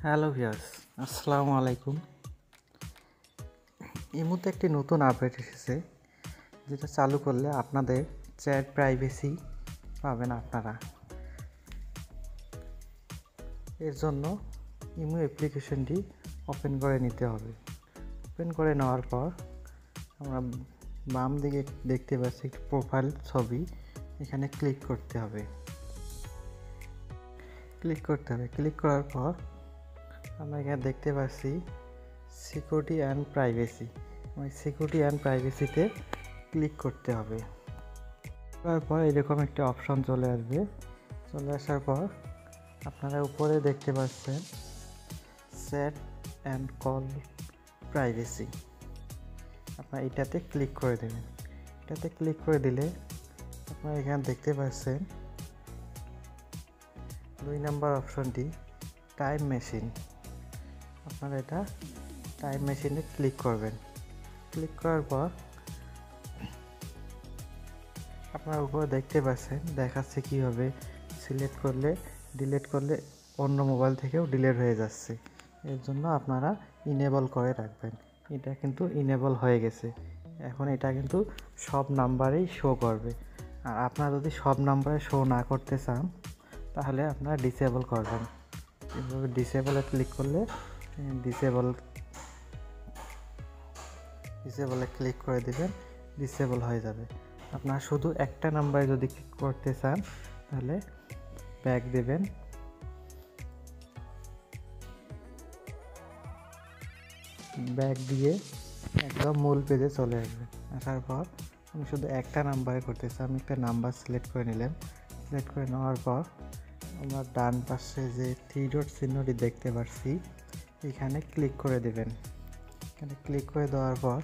Hello viewers, আসসালামু আলাইকুম। এই মুহূর্তে একটি নতুন আপডেট এসেছে, যেটা চালু করলে আপনাদের চ্যাট প্রাইভেসি পাবেন আপনারা। এর জন্য ইমো অ্যাপ্লিকেশনটি ওপেন করে নিতে হবে। ওপেন করে নেওয়ার পর আমরা বাম দিকে দেখতে পাচ্ছি একটি প্রোফাইল ছবি, এখানে ক্লিক করতে হবে। ক্লিক করার পর আমরা এখানে দেখতে পাচ্ছি security and privacy. Security and প্রাইভেসিতে ক্লিক করতে হবে। তারপর এরকম একটা অপশন চলে আসবে। চলে আসার পর আপনারা উপরে দেখতে পাচ্ছেন চ্যাট অ্যান্ড কল প্রাইভেসি। আপনারা এটাতে ক্লিক করে দেবেন। এটাতে ক্লিক করে দিলে আপনারা এখানে দেখতে পাচ্ছেন 2 নম্বর অপশনটি টাইম মেশিন। আপনারা এটা টাইম মেশিনে ক্লিক করবেন। ক্লিক করার পর আপনারা উপরে দেখতে পাচ্ছেন দেখাচ্ছে কীভাবে সিলেক্ট করলে ডিলিট করলে অন্য মোবাইল থেকেও ডিলিট হয়ে যাচ্ছে। এর জন্য আপনারা ইনেবল করে রাখবেন। এটা কিন্তু ইনেবল হয়ে গেছে। এখন এটা কিন্তু সব নাম্বারেই শো করবে। আর আপনারা যদি সব নাম্বারে শো না করতে চান তাহলে আপনারা ডিসেবল করবেন। এভাবে ডিসেবলে ক্লিক করলে ডিসেবলে ক্লিক করে দিবেন, ডিসেবল হয়ে যাবে। আপনারা শুধু একটা নাম্বারে যদি ক্লিক করতে চান তাহলে ব্যাক দেবেন। ব্যাক দিয়ে একদম মূল পেজে চলে আসবে। আসার পর আমি শুধু একটা নাম্বারে করতে চাই, আমি একটা নাম্বার সিলেক্ট করে নিলাম। সিলেক্ট করে নেওয়ার পর আমরা ডান পাশে যে 3 ডট চিহ্নটি দেখতে পাচ্ছি এখানে ক্লিক করে দেবেন। এখানে ক্লিক করে দেওয়ার পর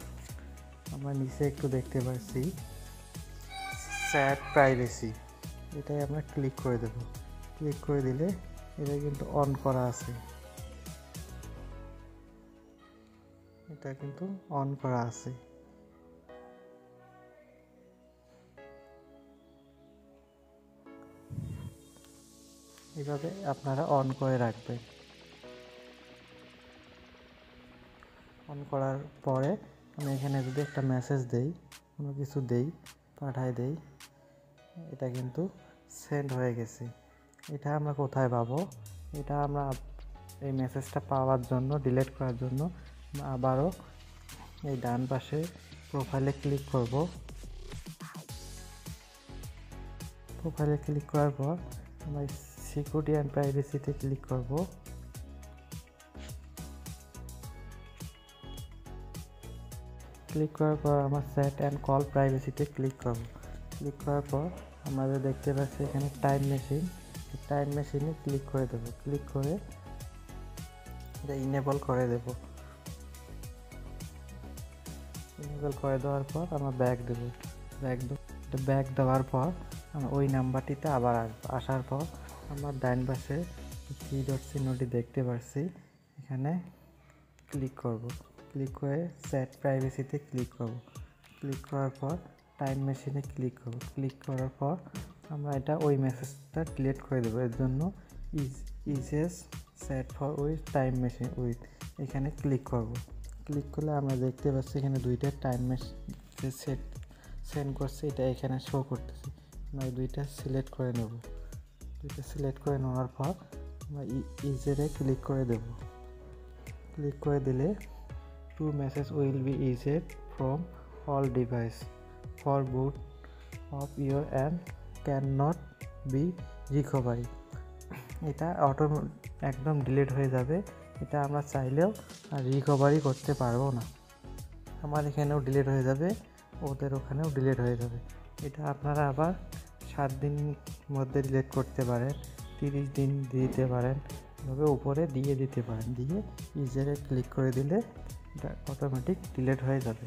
আমরা নিচে একটু দেখতে পাচ্ছি চ্যাট প্রাইভেসি, এটাই আমরা ক্লিক করে দেব। ক্লিক করে দিলে এটা কিন্তু অন করা আছে, এটা কিন্তু অন করা আছে। এইভাবে আপনারা অন করে রাখবেন। অন করার পরে আমি এখানে যদি একটা মেসেজ দেই, কোনো কিছু পাঠাই দেই, এটা কিন্তু সেন্ড হয়ে গেছে। এটা আমরা কোথায় পাবো? এটা আমরা এই মেসেজটা পাওয়ার জন্য, ডিলিট করার জন্য আবারও এই ডান পাশে প্রোফাইলে ক্লিক করব। প্রোফাইলে ক্লিক করার পর আমরা সিকিউরিটি অ্যান্ড প্রাইভেসিতে ক্লিক করব। ক্লিক করার পর আমরা চ্যাট অ্যান্ড কল প্রাইভেসিতে ক্লিক করব। ক্লিক করার পর আমরা দেখতে পাচ্ছি এখানে টাইম মেশিনে ক্লিক করে দেব। ক্লিক করে এটা ইনেবল করে দেব। ইনেবল করে দেওয়ার পর আমরা ব্যাক দেব। ব্যাক দেওয়ার পর আমরা ওই নাম্বারটিতে আবার আসবো। আসার পর আমরা ডান পাশে 3 ডট চিহ্নটি দেখতে পাচ্ছি, এখানে ক্লিক করব। ক্লিক করে চ্যাট প্রাইভেসিতে ক্লিক করব। ক্লিক করার পর টাইম মেশিনে ক্লিক করব। ক্লিক করার পর আমরা এটা ওই মেসেজটা ডিলিট করে দেবো। এর জন্য ইজেস set for with time machine with এখানে ক্লিক করব। ক্লিক করলে আমরা দেখতে পাচ্ছি এখানে 2টা টাইম মেশিন সেন্ড করছে, এটা এখানে শো করতেছে। আমরা 2টা সিলেক্ট করে নেব। 2টা সিলেক্ট করে নেওয়ার পর আমরা ইজেরে ক্লিক করে দেব। ক্লিক করে দিলে to message will be erased from all device for both of your and can not be recovery. এটা একদম ডিলিট হয়ে যাবে। এটা আমরা চাইলেও রিকভারি করতে পারবো না। আমার এখানেও ডিলিট হয়ে যাবে, ওদের ওখানেও ডিলিট হয়ে যাবে। এটা আপনারা আবার 7 দিন মধ্যে ডিলিট করতে পারেন, 30 দিন দিতে পারেন, এভাবে উপরে দিয়ে দিতে পারেন। দিয়ে ইজেরে ক্লিক করে দিলে এটা অটোমেটিক ডিলিট হয়ে যাবে।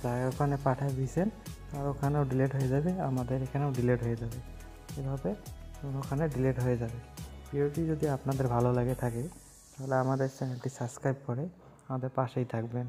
যারা ওখানে পাঠিয়ে দিয়েছেন তার ওখানেও ডিলিট হয়ে যাবে, আমাদের এখানেও ডিলিট হয়ে যাবে। এভাবে ওখানে ডিলিট হয়ে যাবে। ভিডিওটি যদি আপনাদের ভালো লাগে থাকে তাহলে আমাদের চ্যানেলটি সাবস্ক্রাইব করে আমাদের পাশেই থাকবেন।